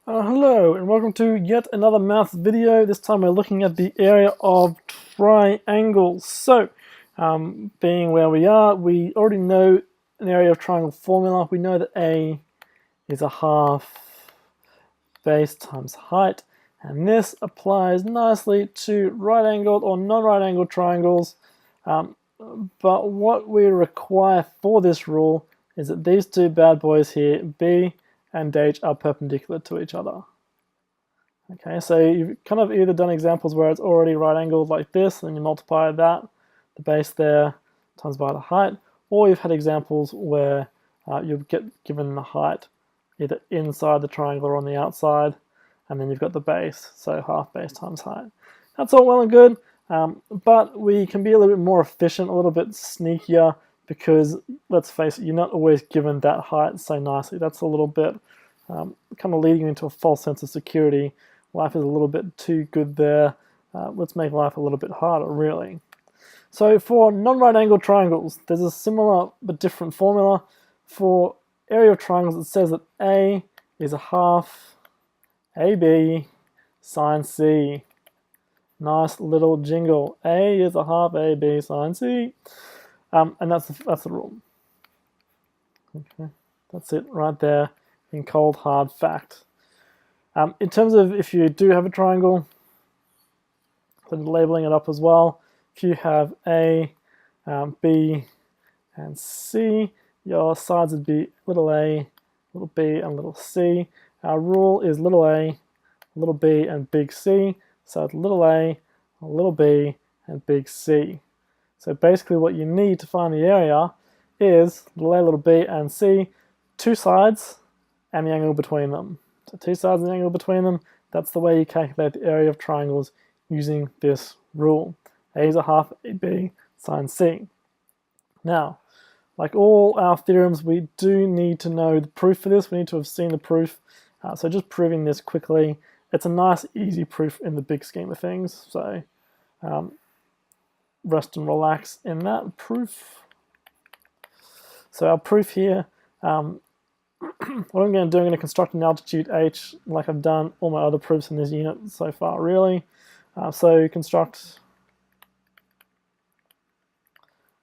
Hello and welcome to yet another math video. This time we're looking at the area of triangles. Being where we are, we already know an area of triangle formula. We know that A is a half base times height, and this applies nicely to right-angled or non-right-angled triangles. But what we require for this rule is that these two bad boys here, B and H, are perpendicular to each other. Okay, so you've kind of either done examples where it's already right angled like this, and you multiply that, the base there, times by the height, or you've had examples where you'll get given the height either inside the triangle or on the outside, and then you've got the base, so half base times height. That's all well and good, but we can be a little bit more efficient, a little bit sneakier, because let's face it, you're not always given that height so nicely. That's a little bit kind of leading you into a false sense of security. Life is a little bit too good there. Let's make life a little bit harder, really. So for non-right angled triangles, there's a similar but different formula. For area of triangles, it says that A is a half AB sine C. Nice little jingle. A is a half AB sine C. And that's the rule. Okay, that's it right there in cold hard fact. In terms of if you do have a triangle, then labeling it up as well. If you have A, B, and C, your sides would be little a, little b, and little c. Our rule is little a, little b, and big C. So it's little a, little b, and big C. So basically what you need to find the area is little a, little b, and c, two sides, and the angle between them. So two sides and the angle between them, that's the way you calculate the area of triangles using this rule. A is a half AB sine C. Now, like all our theorems, we do need to know the proof for this. We need to have seen the proof. So just proving this quickly, it's a nice, easy proof in the big scheme of things. So rest and relax in that proof. So our proof here, what I'm going to do, I'm going to construct an altitude h like I've done all my other proofs in this unit so far, really. So construct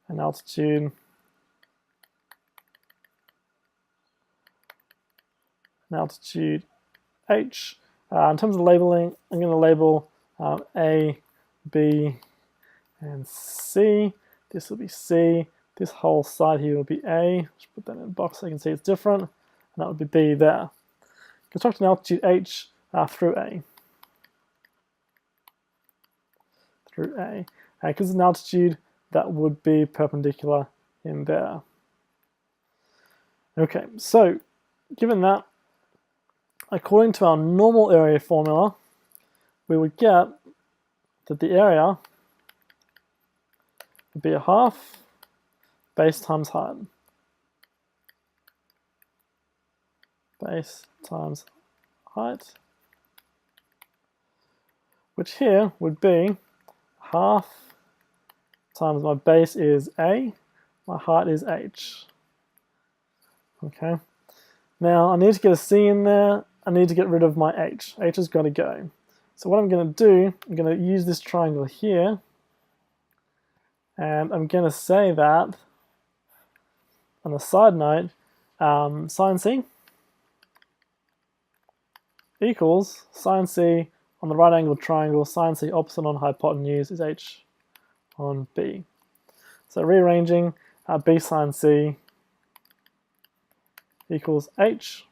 an altitude h. In terms of labeling, I'm going to label A, B, and C. This will be C. This whole side here will be A. Just put that in a box so you can see it's different. And that would be B there. Construct an altitude h through A. Through A. Because it's an altitude, that would be perpendicular in there. Okay, so given that, according to our normal area formula, we would get that the area would be a half base times height. Base times height, which here would be half times my base is A, my height is H. Okay. Now I need to get a C in there. I need to get rid of my H. H has got to go. So what I'm going to do, I'm going to use this triangle here, and I'm going to say that, on a side note, sine C equals sine C on the right angled triangle, sine C opposite on hypotenuse is H on B. So rearranging, B sine C equals H.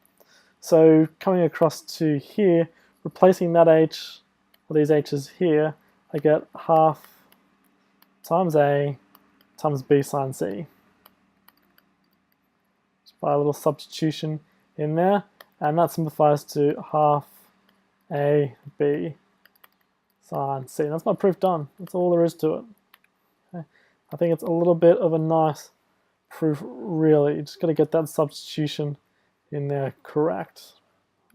So coming across to here, replacing that H, or these H's here, I get half times A times B sine C. Just by a little substitution in there, and that simplifies to half A B sine C. That's my proof done. That's all there is to it. Okay. I think it's a little bit of a nice proof, really. You just got to get that substitution in there correct.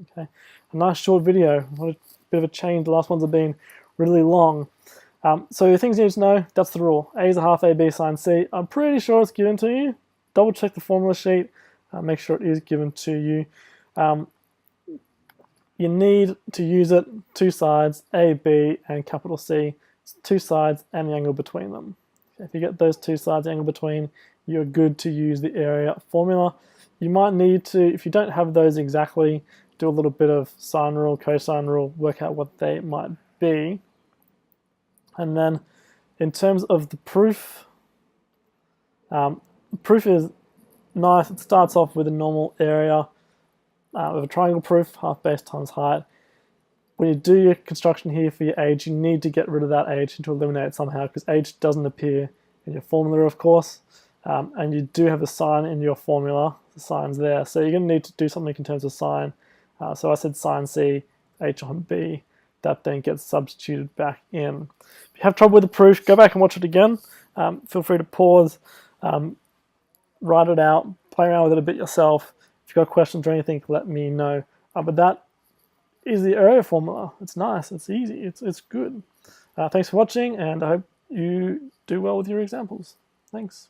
Okay, a nice short video. What a bit of a change. The last ones have been really long. So the things you need to know, that's the rule. A is a half AB sine C. I'm pretty sure it's given to you. Double check the formula sheet. Make sure it is given to you. you need to use it two sides, A, B, and capital C. It's two sides and the angle between them. If you get those two sides, the angle between, you're good to use the area formula. You might need to, if you don't have those exactly, do a little bit of sine rule, cosine rule, work out what they might be. And then in terms of the proof, proof is nice. It starts off with a normal area with a triangle proof, half base times height. When you do your construction here for your age, you need to get rid of that age and to eliminate it somehow, because age doesn't appear in your formula, of course. And you do have a sine in your formula, the sine's there. So you're going to need to do something in terms of sine. So I said sine C, H on B. That then gets substituted back in. If you have trouble with the proof, go back and watch it again. Feel free to pause, write it out, play around with it a bit yourself. If you've got questions or anything, let me know. But that is the area formula. It's nice, it's easy, it's good. Thanks for watching, and I hope you do well with your examples. Thanks.